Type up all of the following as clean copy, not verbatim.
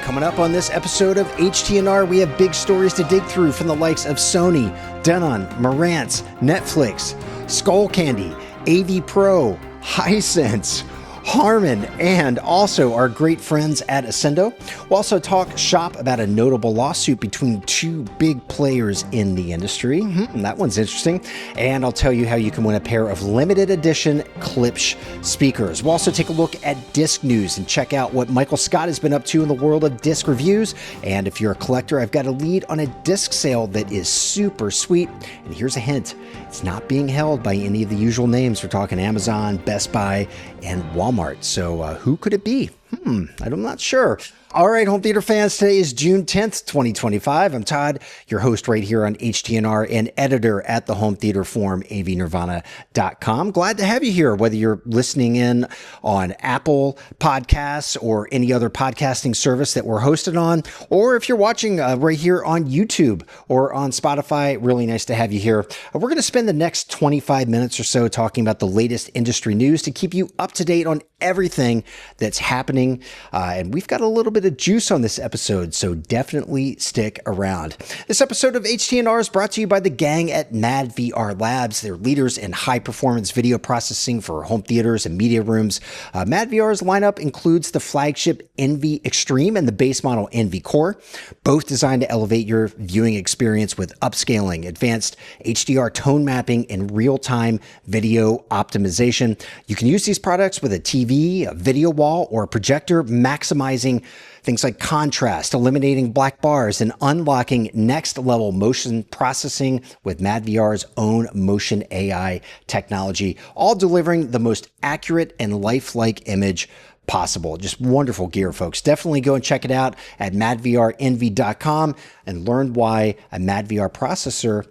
Coming up on this episode of HTNR, we have big stories to dig through from the likes of Sony, Denon, Marantz, Netflix, Skullcandy, AVPro, Hisense, Harman, and also our great friends at Ascendo. We'll also talk shop about a notable lawsuit between two big players in the industry. That one's interesting. And I'll tell you how you can win a pair of limited edition Klipsch speakers. We'll also take a look at disc news and check out what Michael Scott has been up to in the world of disc reviews. And if you're a collector, I've got a lead on a disc sale that is super sweet. And here's a hint. It's not being held by any of the usual names. We're talking Amazon, Best Buy, and Walmart. So who could it be? I'm not sure. All right, home theater fans, today is June 10th, 2025. I'm Todd, your host right here on HTNR and editor at the home theater forum, avnirvana.com. Glad to have you here, whether you're listening in on Apple Podcasts or any other podcasting service that we're hosted on, or if you're watching right here on YouTube or on Spotify. Really nice to have you here. We're going to spend the next 25 minutes or so talking about the latest industry news to keep you up to date on everything that's happening. And we've got a little bit of juice on this episode, so definitely stick around. This episode of HTNR is brought to you by the gang at madVR Labs. They're leaders in high-performance video processing for home theaters and media rooms. madVR's lineup includes the flagship Envy Extreme and the base model Envy Core, both designed to elevate your viewing experience with upscaling, advanced HDR tone mapping, and real-time video optimization. You can use these products with a TV, a video wall, or a projector, maximizing things like contrast, eliminating black bars, and unlocking next-level motion processing with madVR's own motion AI technology, all delivering the most accurate and lifelike image possible. Just wonderful gear, folks. Definitely go and check it out at madvrenvy.com and learn why a madVR processor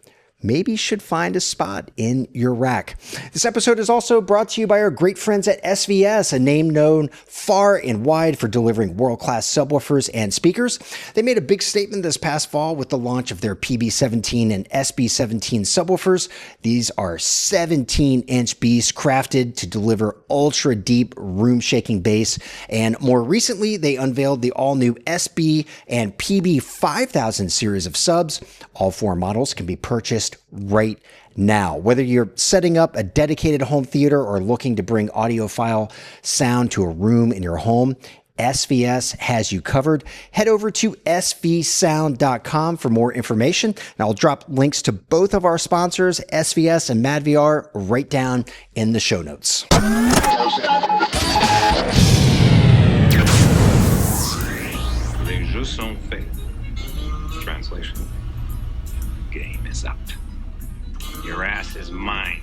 maybe should find a spot in your rack. This episode is also brought to you by our great friends at SVS, a name known far and wide for delivering world-class subwoofers and speakers. They made a big statement this past fall with the launch of their PB17 and SB17 subwoofers. These are 17-inch beasts crafted to deliver ultra-deep room-shaking bass. And more recently, they unveiled the all-new SB and PB5000 series of subs. All four models can be purchased right now. Whether you're setting up a dedicated home theater or looking to bring audiophile sound to a room in your home, SVS has you covered. Head over to svsound.com for more information. And I'll drop links to both of our sponsors, SVS and madVR, right down in the show notes. Les jeux sont faits. Translation. Game is up. Your ass is mine.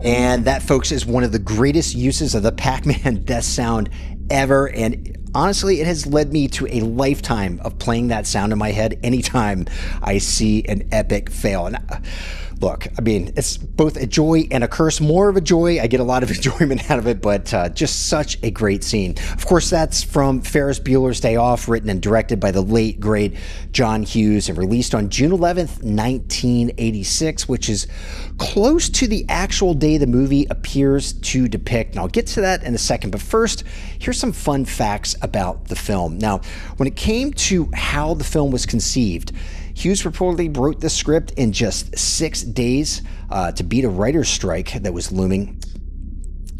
And that, folks, is one of the greatest uses of the Pac-Man death sound ever. And honestly, it has led me to a lifetime of playing that sound in my head anytime I see an epic fail. And look, I mean, it's both a joy and a curse. More of a joy. I get a lot of enjoyment out of it, but just such a great scene. Of course, that's from Ferris Bueller's Day Off, written and directed by the late, great John Hughes and released on June 11th, 1986, which is close to the actual day the movie appears to depict. And I'll get to that in a second. But first, here's some fun facts about the film. Now, when it came to how the film was conceived, Hughes reportedly wrote the script in just 6 days to beat a writer's strike that was looming.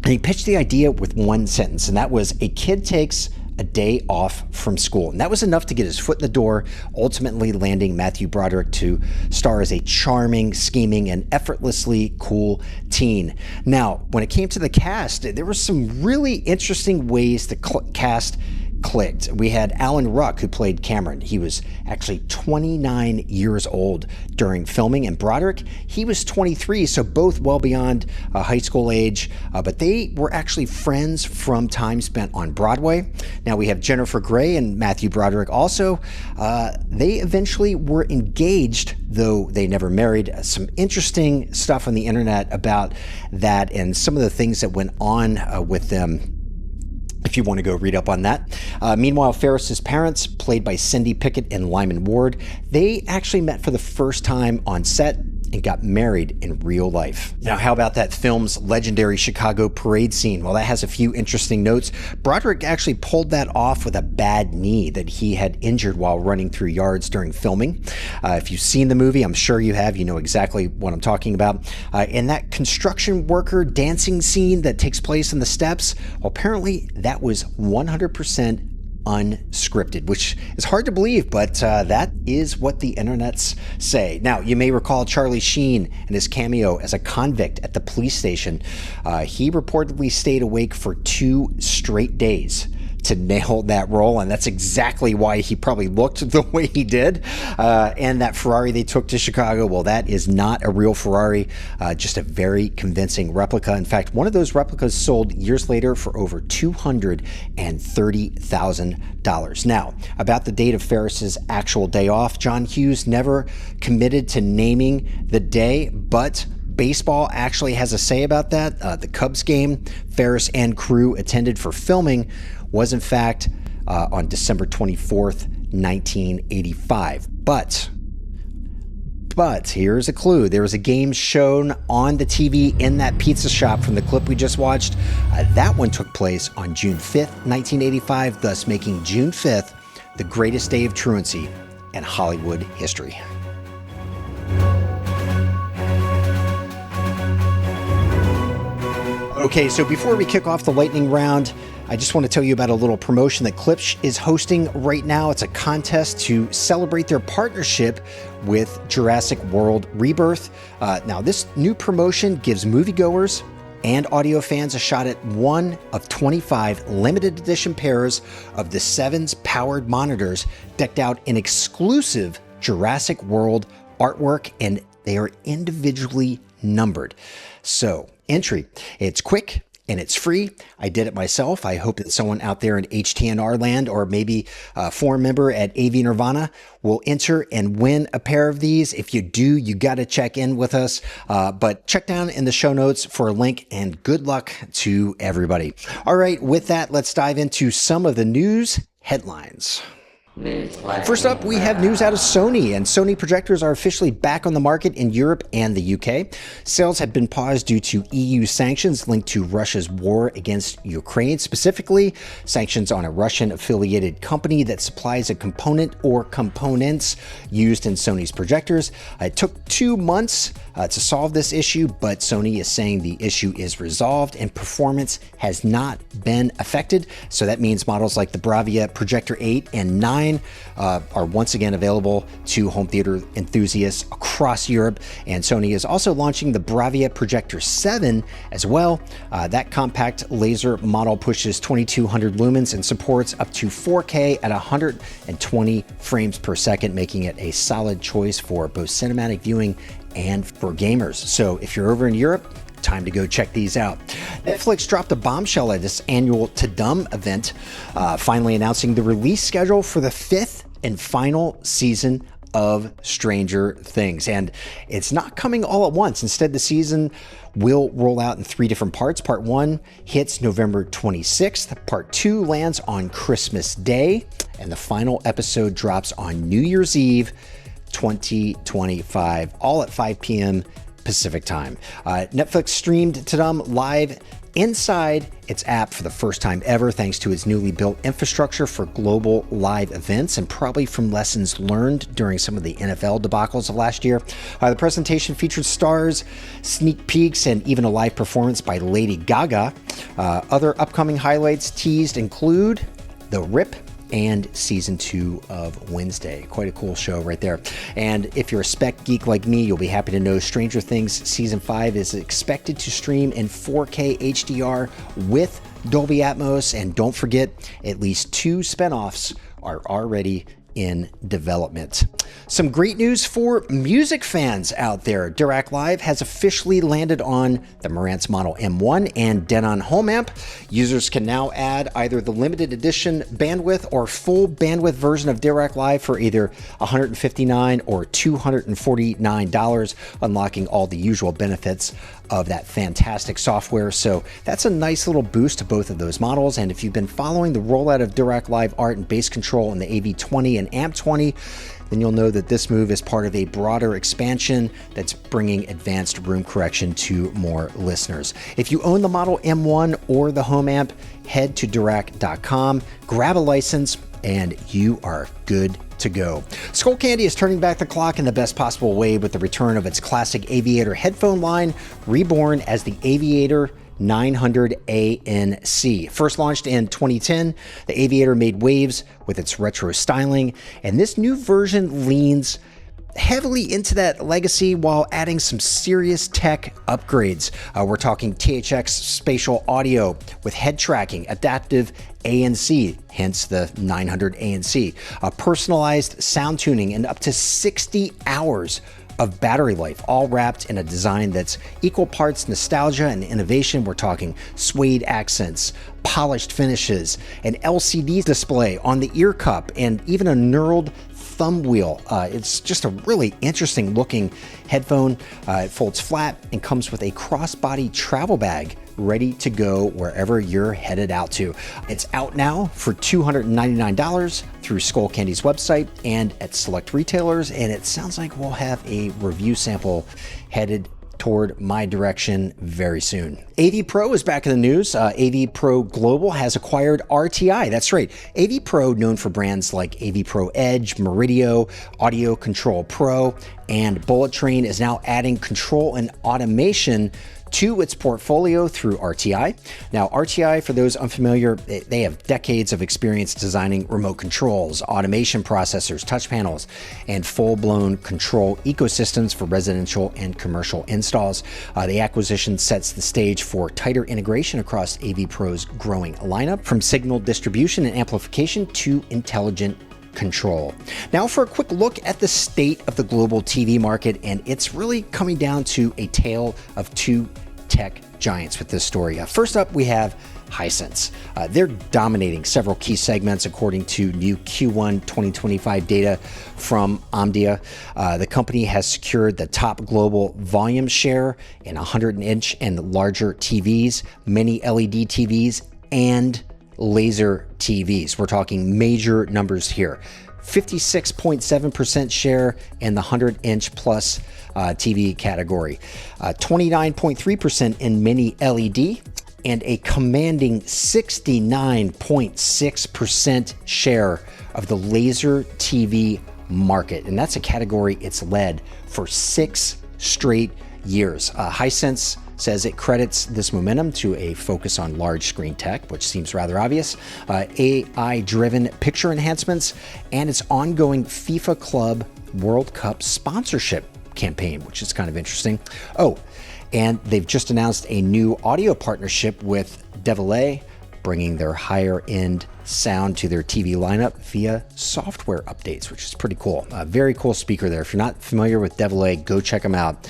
And he pitched the idea with one sentence, and that was, a kid takes a day off from school. And that was enough to get his foot in the door, ultimately landing Matthew Broderick to star as a charming, scheming, and effortlessly cool teen. Now, when it came to the cast, there were some really interesting ways to cast clicked. We had Alan Ruck, who played Cameron. He was actually 29 years old during filming, and Broderick, he was 23, so both well beyond high school age, but they were actually friends from time spent on Broadway. Now we have Jennifer Grey and Matthew Broderick also. They eventually were engaged, though they never married. Some interesting stuff on the internet about that and some of the things that went on with them, if you want to go read up on that. Meanwhile, Ferris's parents, played by Cindy Pickett and Lyman Ward, they actually met for the first time on set and got married in real life. Now, how about that film's legendary Chicago parade scene? Well, that has a few interesting notes. Broderick actually pulled that off with a bad knee that he had injured while running through yards during filming. If you've seen the movie, I'm sure you have, you know exactly what I'm talking about. And that construction worker dancing scene that takes place in the steps, well, apparently that was 100% unscripted, which is hard to believe, but that is what the internets say. Now, you may recall Charlie Sheen and his cameo as a convict at the police station. He reportedly stayed awake for 2 straight days to nail that role, and that's exactly why he probably looked the way he did. And that Ferrari they took to Chicago, well, that is not a real Ferrari, just a very convincing replica. In fact, one of those replicas sold years later for over $230,000. Now, about the date of Ferris's actual day off, John Hughes never committed to naming the day, but baseball actually has a say about that. The Cubs game Ferris and crew attended for filming was in fact on December 24th, 1985. But here's a clue. There was a game shown on the TV in that pizza shop from the clip we just watched. That one took place on June 5th, 1985, thus making June 5th the greatest day of truancy in Hollywood history. Okay, so before we kick off the lightning round, I just want to tell you about a little promotion that Klipsch is hosting right now. It's a contest to celebrate their partnership with Jurassic World Rebirth. Now, this new promotion gives moviegoers and audio fans a shot at one of 25 limited edition pairs of the Sevens powered monitors decked out in exclusive Jurassic World artwork, and they are individually numbered. So, entry, it's quick and it's free. I did it myself. I hope that someone out there in HTNR land, or maybe a forum member at AV Nirvana, will enter and win a pair of these. If you do, you got to check in with us. But check down in the show notes for a link, and good luck to everybody. All right, with that, let's dive into some of the news headlines. First up, we have news out of Sony, and Sony Projectors are officially back on the market in Europe and the UK. Sales have been paused due to EU sanctions linked to Russia's war against Ukraine, specifically sanctions on a Russian-affiliated company that supplies a component or components used in Sony's projectors. It took 2 months to solve this issue, but Sony is saying the issue is resolved and performance has not been affected. So that means models like the Bravia Projector 8 and 9 are once again available to home theater enthusiasts across Europe. And Sony is also launching the Bravia Projector 7 as well. That compact laser model pushes 2200 lumens and supports up to 4K at 120 frames per second, making it a solid choice for both cinematic viewing and for gamers. So if you're over in Europe, time to go check these out. Netflix dropped a bombshell at its annual Tudum event, finally announcing the release schedule for the 5th and final season of Stranger Things. And it's not coming all at once. Instead, the season will roll out in 3 different parts. Part 1 hits November 26th. Part 2 lands on Christmas Day. And the final episode drops on New Year's Eve, 2025, all at 5 p.m. Pacific time. Netflix streamed Tudum live inside its app for the first time ever, thanks to its newly built infrastructure for global live events, and probably from lessons learned during some of the NFL debacles of last year. The presentation featured stars, sneak peeks, and even a live performance by Lady Gaga. Other upcoming highlights teased include The Rip and season 2 of Wednesday. Quite a cool show right there. And if you're a spec geek like me, you'll be happy to know Stranger Things season 5 is expected to stream in 4K HDR with Dolby Atmos, and don't forget, at least 2 spinoffs are already in development. Some great news for music fans out there. Dirac Live has officially landed on the Marantz Model M1 and Denon home amp. Users can now add either the limited edition bandwidth or full bandwidth version of Dirac Live for either $159 or $249, unlocking all the usual benefits of that fantastic software. So that's a nice little boost to both of those models. And if you've been following the rollout of Dirac Live Art and Bass Control in the AV20 and AMP20, then you'll know that this move is part of a broader expansion that's bringing advanced room correction to more listeners. If you own the Model M1 or the home amp, head to Dirac.com, grab a license, and you are good to go. Skullcandy is turning back the clock in the best possible way with the return of its classic Aviator headphone line, reborn as the Aviator 900 ANC. First launched in 2010, the Aviator made waves with its retro styling, and this new version leans heavily into that legacy while adding some serious tech upgrades. We're talking THX spatial audio with head tracking, adaptive ANC, hence the 900 ANC, personalized sound tuning, and up to 60 hours of battery life, all wrapped in a design that's equal parts nostalgia and innovation. We're talking suede accents, polished finishes, an LCD display on the ear cup, and even a knurled thumb wheel. It's just a really interesting looking headphone. It folds flat and comes with a crossbody travel bag ready to go wherever you're headed out to. It's out now for $299 through Skullcandy's website and at select retailers, and it sounds like we'll have a review sample headed toward my direction very soon. AVPro is back in the news. AVPro Global has acquired RTI. That's right. AVPro, known for brands like AVPro Edge, Meridio, Audio Control Pro, and Bullet Train, is now adding control and automation to its portfolio through RTI. Now, RTI, for those unfamiliar, they have decades of experience designing remote controls, automation processors, touch panels, and full-blown control ecosystems for residential and commercial installs. The acquisition sets the stage for tighter integration across AVPro's growing lineup, from signal distribution and amplification to intelligent control. Now for a quick look at the state of the global TV market, and it's really coming down to a tale of two tech giants with this story. First up, we have Hisense. They're dominating several key segments according to new Q1 2025 data from Omdia. The company has secured the top global volume share in 100-inch and larger TVs, mini LED TVs, and laser TVs. We're talking major numbers here. 56.7% share in the 100-inch plus TV category, 29.3% in mini LED, and a commanding 69.6% share of the laser TV market. And that's a category it's led for 6 straight years. Hisense says it credits this momentum to a focus on large screen tech, which seems rather obvious, AI-driven picture enhancements, and its ongoing FIFA Club World Cup sponsorship campaign, which is kind of interesting. Oh, and they've just announced a new audio partnership with DeVillé, bringing their higher-end sound to their TV lineup via software updates, which is pretty cool. Very cool speaker there. If you're not familiar with DeVillé, go check them out.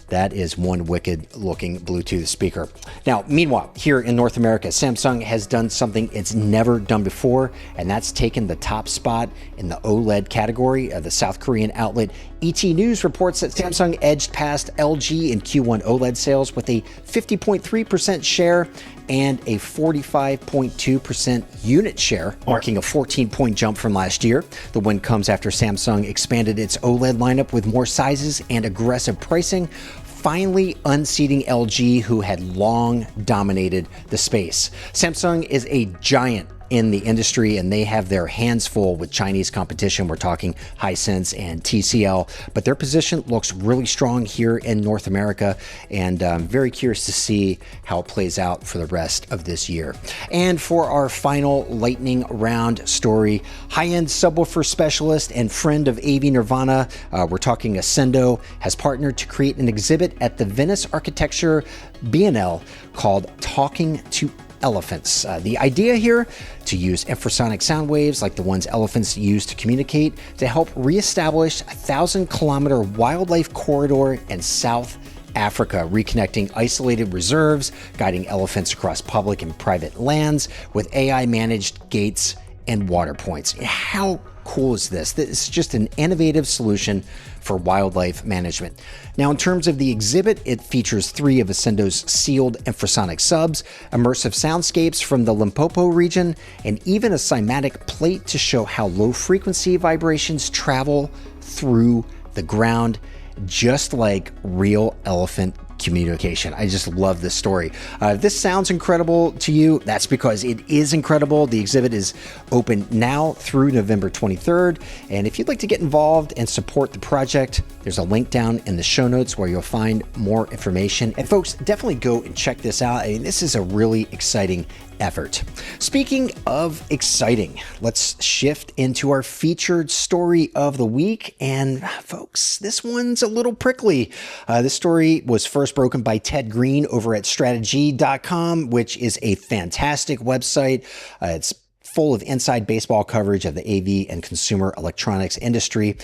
That is one wicked looking Bluetooth speaker. Now, meanwhile, here in North America, Samsung has done something it's never done before, and that's taken the top spot in the OLED category. The South Korean outlet ET News reports that Samsung edged past LG in Q1 OLED sales with a 50.3% share and a 45.2% unit share, marking a 14-point jump from last year. The win comes after Samsung expanded its OLED lineup with more sizes and aggressive pricing, finally unseating LG, who had long dominated the space. Samsung is a giant in the industry, and they have their hands full with Chinese competition. We're talking Hisense and TCL, but their position looks really strong here in North America, and I'm very curious to see how it plays out for the rest of this year. And for our final lightning round story, high-end subwoofer specialist and friend of AV Nirvana, we're talking Ascendo, has partnered to create an exhibit at the Venice Architecture Biennale called Talking to elephants. The idea here, to use infrasonic sound waves like the ones elephants use to communicate to help reestablish a 1,000-kilometer wildlife corridor in South Africa, reconnecting isolated reserves, guiding elephants across public and private lands with AI-managed gates and water points. How cool is this? This is just an innovative solution for wildlife management. Now, in terms of the exhibit, it features 3 of Ascendo's sealed infrasonic subs, immersive soundscapes from the Limpopo region, and even a cymatic plate to show how low-frequency vibrations travel through the ground, just like real elephant communication. I just love this story. If this sounds incredible to you, that's because it is incredible. The exhibit is open now through November 23rd. And if you'd like to get involved and support the project, there's a link down in the show notes where you'll find more information. And folks, definitely go and check this out. I mean, this is a really exciting effort. Speaking of exciting, let's shift into our featured story of the week. And folks, this one's a little prickly. This story was first broken by Ted Green over at strategy.com, which is a fantastic website. It's full of inside baseball coverage of the AV and consumer electronics industry.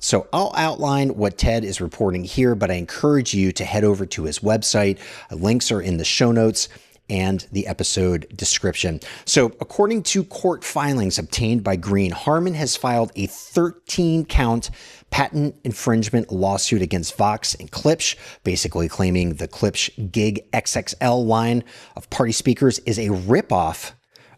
So I'll outline what Ted is reporting here, but I encourage you to head over to his website. Links are in the show notes and the episode description. So according to court filings obtained by Green, Harman has filed a 13-count patent infringement lawsuit against Vox and Klipsch, basically claiming the Klipsch Gig XXL line of party speakers is a ripoff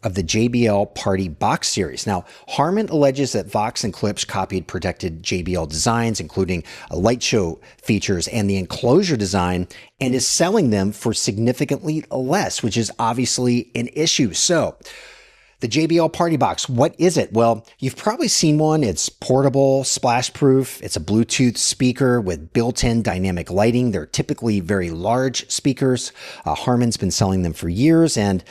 of the JBL Party Box series. Now, Harman alleges that Vox and Klipsch copied protected JBL designs, including a light show features and the enclosure design, and is selling them for significantly less, which is obviously an issue. So, the JBL Party Box, what is it? Well, you've probably seen one. It's portable, splash-proof. It's a Bluetooth speaker with built-in dynamic lighting. They're typically very large speakers. Harman's been selling them for years, and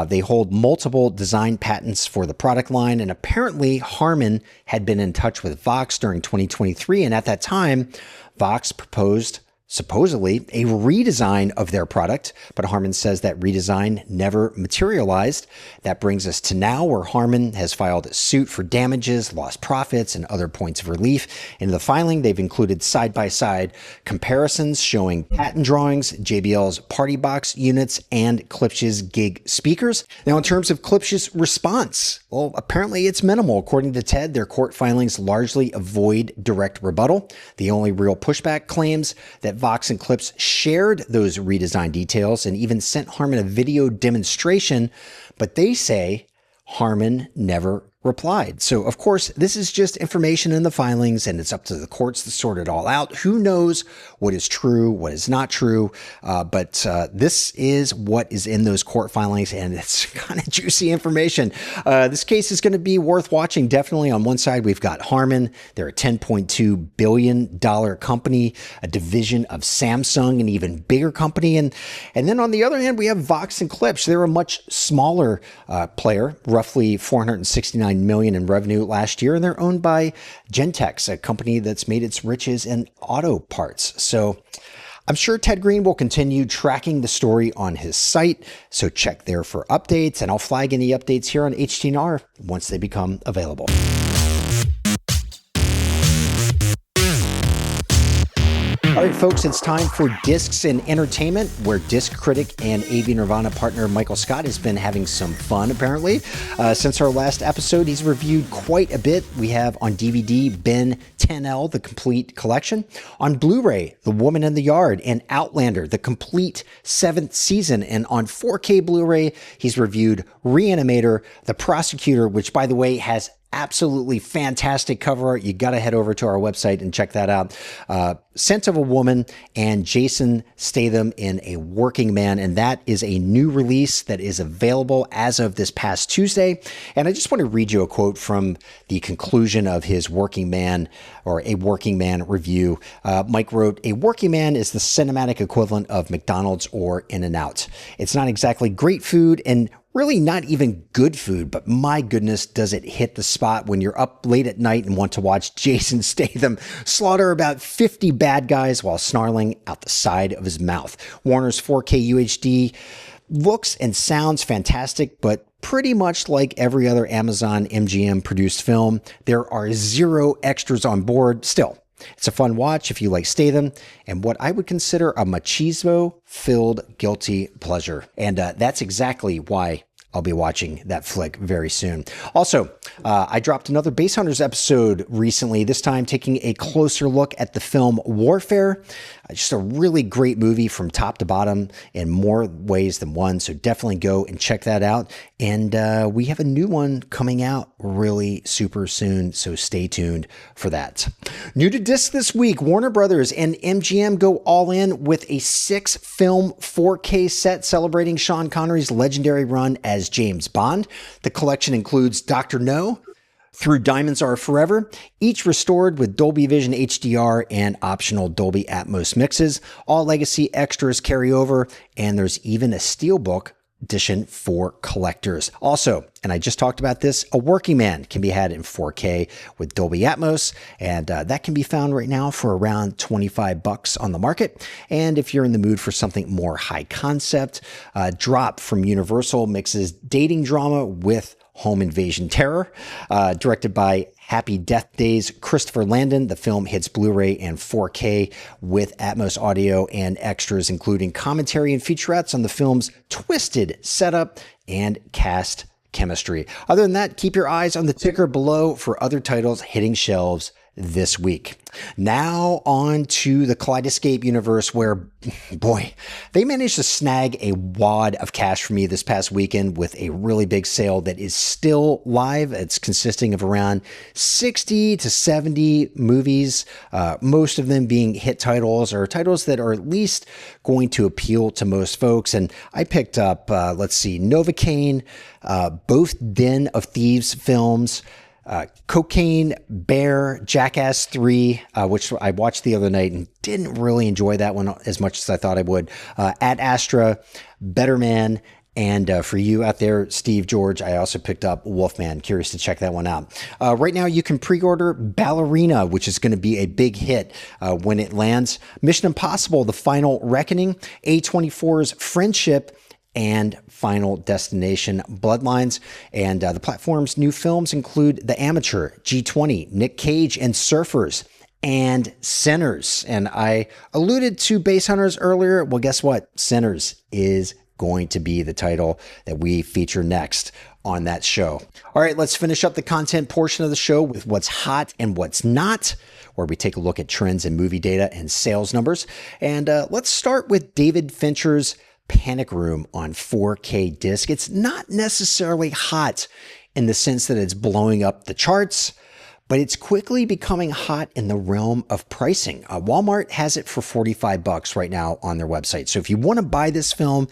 they hold multiple design patents for the product line. And apparently, Harman had been in touch with Vox during 2023, and at that time, Vox proposed supposedly a redesign of their product, but Harman says that redesign never materialized. That brings us to now, where Harman has filed a suit for damages, lost profits, and other points of relief. In the filing, they've included side-by-side comparisons showing patent drawings, JBL's Party Box units, and Klipsch's Gig speakers. Now, in terms of Klipsch's response, well, apparently it's minimal. According to Ted, their court filings largely avoid direct rebuttal. The only real pushback claims that Vox and Klipsch shared those redesign details and even sent Harman a video demonstration, but they say Harman never replied. So, of course, this is just information in the filings, and it's up to the courts to sort it all out. Who knows what is true, what is not true, but this is what is in those court filings, and it's kind of juicy information. This case is going to be worth watching. Definitely on one side, we've got Harman. They're a $10.2 billion company, a division of Samsung, an even bigger company. And then on the other hand, we have Vox and Klipsch. They're a much smaller player, roughly $469 million in revenue last year, and they're owned by Gentex, a company that's made its riches in auto parts. So I'm sure Ted Green will continue tracking the story on his site, so check there for updates, and I'll flag any updates here on HTNR once they become available. All right, folks, it's time for Discs and Entertainment, where disc critic and AV Nirvana partner Michael Scott has been having some fun, apparently. Since our last episode, he's reviewed quite a bit. We have on DVD, Ben 10L, the complete collection. On Blu-ray, The Woman in the Yard, and Outlander, the complete 7th season. And on 4K Blu-ray, he's reviewed Reanimator, The Prosecutor, which, by the way, has absolutely fantastic cover art. You got to head over to our website and check that out. Scent of a Woman and Jason Statham in A Working Man. And that is a new release that is available as of this past Tuesday. And I just want to read you a quote from the conclusion of his Working Man or A Working Man review. Mike wrote, "A Working Man is the cinematic equivalent of McDonald's or In-N-Out. It's not exactly great food and really not even good food, but my goodness, does it hit the spot when you're up late at night and want to watch Jason Statham slaughter about 50 bad guys while snarling out the side of his mouth." Warner's 4K UHD Looks and sounds fantastic, but pretty much like every other Amazon MGM produced film, there are zero extras on board. Still, it's a fun watch if you like Statham and what I would consider a machismo-filled guilty pleasure. And that's exactly why I'll be watching that flick very soon. Also, I dropped another Base Hunters episode recently, this time taking a closer look at the film Warfare. Just a really great movie from top to bottom in more ways than one, so definitely go and check that out. And we have a new one coming out really super soon, so stay tuned for that. New to disc this week, Warner Brothers and MGM go all in with a 6-film 4K set celebrating Sean Connery's legendary run as James Bond. The collection includes Dr. No, Through Diamonds Are Forever, each restored with Dolby Vision HDR and optional Dolby Atmos mixes. All legacy extras carry over, and there's even a steelbook edition for collectors. Also, and I just talked about this, A Working Man can be had in 4K with Dolby Atmos, and that can be found right now for around $25 on the market. And if you're in the mood for something more high concept, Drop from Universal mixes dating drama with home invasion terror. Directed by Happy Death Days' Christopher Landon, the film hits Blu-ray and 4K with Atmos audio and extras, including commentary and featurettes on the film's twisted setup and cast chemistry. Other than that, keep your eyes on the ticker below for other titles hitting shelves this week. Now on to the Kaleidescape universe, where, boy, they managed to snag a wad of cash for me this past weekend with a really big sale that is still live. It's consisting of around 60 to 70 movies, most of them being hit titles or titles that are at least going to appeal to most folks. And I picked up, Novocaine, both Den of Thieves films, Cocaine Bear, Jackass 3, which I watched the other night and didn't really enjoy that one as much as I thought I would. Ad Astra, Better Man, and for you out there, Steve George, I also picked up Wolfman. Curious to check that one out. Right now, you can pre-order Ballerina, which is going to be a big hit when it lands. Mission Impossible, The Final Reckoning, A24's Friendship, and Final Destination Bloodlines. And the platform's new films include The Amateur, G20, Nick Cage and Surfers, and Sinners. And I alluded to Base Hunters earlier. Well, guess what? Sinners is going to be the title that we feature next on that show. All right, let's finish up the content portion of the show with what's hot and what's not, where we take a look at trends in movie data and sales numbers. And let's start with David Fincher's Panic Room on 4K disc. It's not necessarily hot in the sense that it's blowing up the charts, but it's quickly becoming hot in the realm of pricing. Walmart has it for $45 right now on their website. So if you want to buy this film,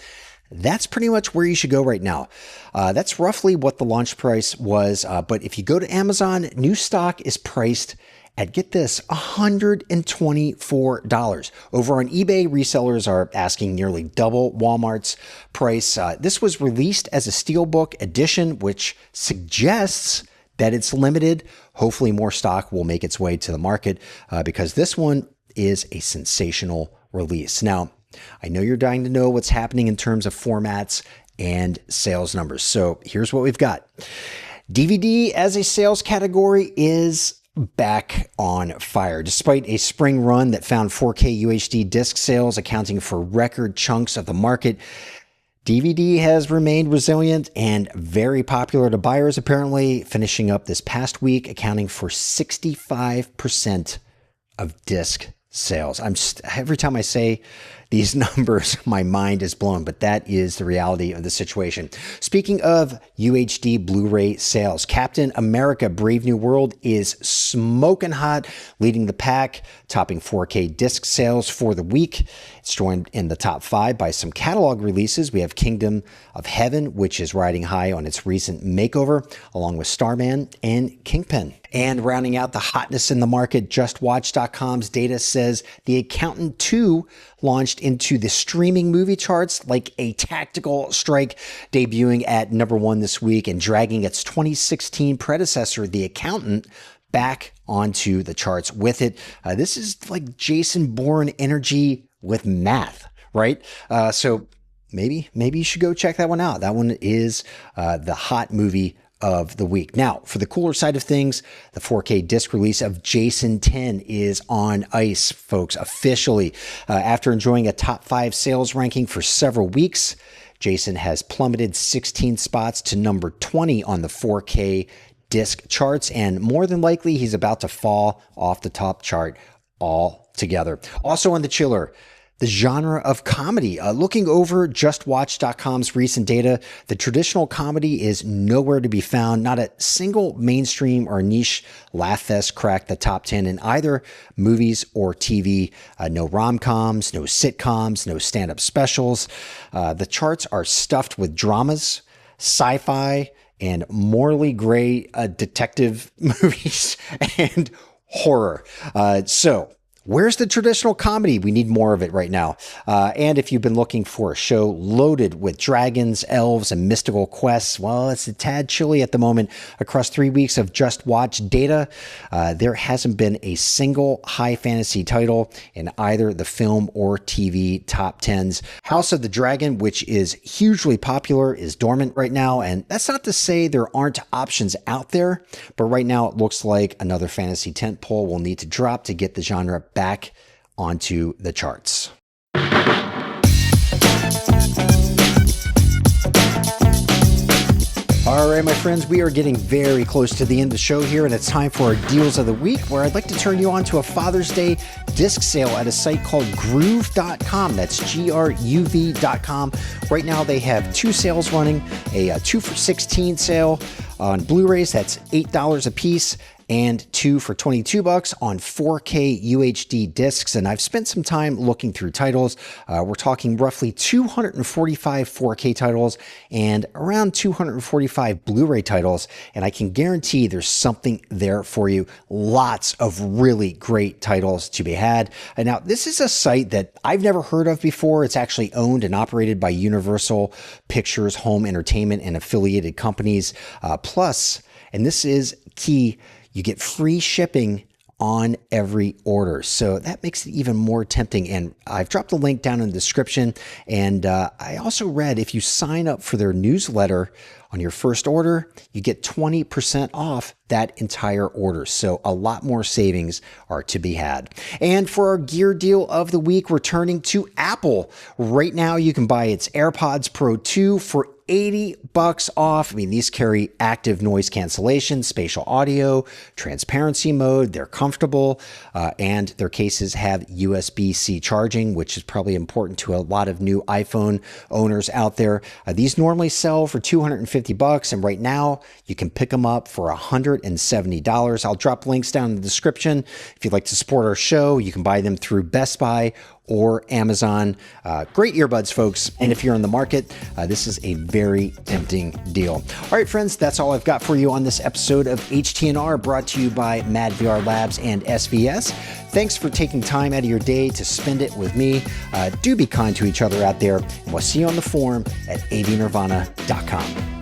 that's pretty much where you should go right now. That's roughly what the launch price was. But if you go to Amazon, new stock is priced at, get this, $124. Over on eBay, resellers are asking nearly double Walmart's price. This was released as a steelbook edition, which suggests that it's limited. Hopefully more stock will make its way to the market because this one is a sensational release. Now, I know you're dying to know what's happening in terms of formats and sales numbers. So here's what we've got. DVD as a sales category is back on fire. Despite a spring run that found 4K UHD disc sales accounting for record chunks of the market, DVD has remained resilient and very popular to buyers, apparently, finishing up this past week, accounting for 65% of disc sales. Every time I say these numbers, my mind is blown, but that is the reality of the situation. Speaking of UHD Blu-ray sales, Captain America Brave New World is smoking hot, leading the pack, topping 4K disc sales for the week. It's joined in the top 5 by some catalog releases. We have Kingdom of Heaven, which is riding high on its recent makeover, along with Starman and Kingpin. And rounding out the hotness in the market, JustWatch.com's data says The Accountant 2 launched into the streaming movie charts like a tactical strike, debuting at number 1 this week and dragging its 2016 predecessor, The Accountant, back onto the charts with it. This is like Jason Bourne energy with math, right? So maybe you should go check that one out. That one is the hot movie of the week. Now, for the cooler side of things, the 4K disc release of Jason 10 is on ice, folks, officially. After enjoying a top 5 sales ranking for several weeks, Jason has plummeted 16 spots to number 20 on the 4K disc charts, and more than likely, he's about to fall off the top chart altogether. Also on the chiller, the genre of comedy. Looking over JustWatch.com's recent data, the traditional comedy is nowhere to be found. Not a single mainstream or niche laugh fest cracked the top 10 in either movies or TV. No rom-coms, no sitcoms, no stand-up specials. The charts are stuffed with dramas, sci-fi, and morally gray detective movies and horror. So where's the traditional comedy? We need more of it right now. And if you've been looking for a show loaded with dragons, elves, and mystical quests, well, it's a tad chilly at the moment. Across 3 weeks of Just Watch data, there hasn't been a single high fantasy title in either the film or TV top 10s. House of the Dragon, which is hugely popular, is dormant right now. And that's not to say there aren't options out there, but right now it looks like another fantasy tentpole will need to drop to get the genre back onto the charts. All right, my friends, we are getting very close to the end of the show here, and it's time for our deals of the week, where I'd like to turn you on to a Father's Day disc sale at a site called groove.com. That's GRUV.com. Right now, they have 2 sales running, a 2 for $16 sale on Blu-rays. That's $8 a piece. And 2 for $22 on 4K UHD discs. And I've spent some time looking through titles. We're talking roughly 245 4K titles and around 245 Blu-ray titles. And I can guarantee there's something there for you. Lots of really great titles to be had. And now, this is a site that I've never heard of before. It's actually owned and operated by Universal Pictures Home Entertainment and affiliated companies. Plus, and this is key, you get free shipping on every order. So that makes it even more tempting. And I've dropped the link down in the description. And I also read if you sign up for their newsletter on your first order, you get 20% off that entire order. So a lot more savings are to be had. And for our gear deal of the week, we're turning to Apple. Right now, you can buy its AirPods Pro 2 for $80 off. I mean, these carry active noise cancellation, spatial audio, transparency mode. They're comfortable, and their cases have USB-C charging, which is probably important to a lot of new iPhone owners out there. These normally sell for $250, and right now you can pick them up for $170. I'll drop links down in the description. If you'd like to support our show, you can buy them through Best Buy or Amazon. Great earbuds, folks. And if you're in the market, this is a very tempting deal. All right, friends, that's all I've got for you on this episode of HTNR, brought to you by madVR Labs and SVS. Thanks for taking time out of your day to spend it with me. Do be kind to each other out there, and we'll see you on the forum at avnirvana.com.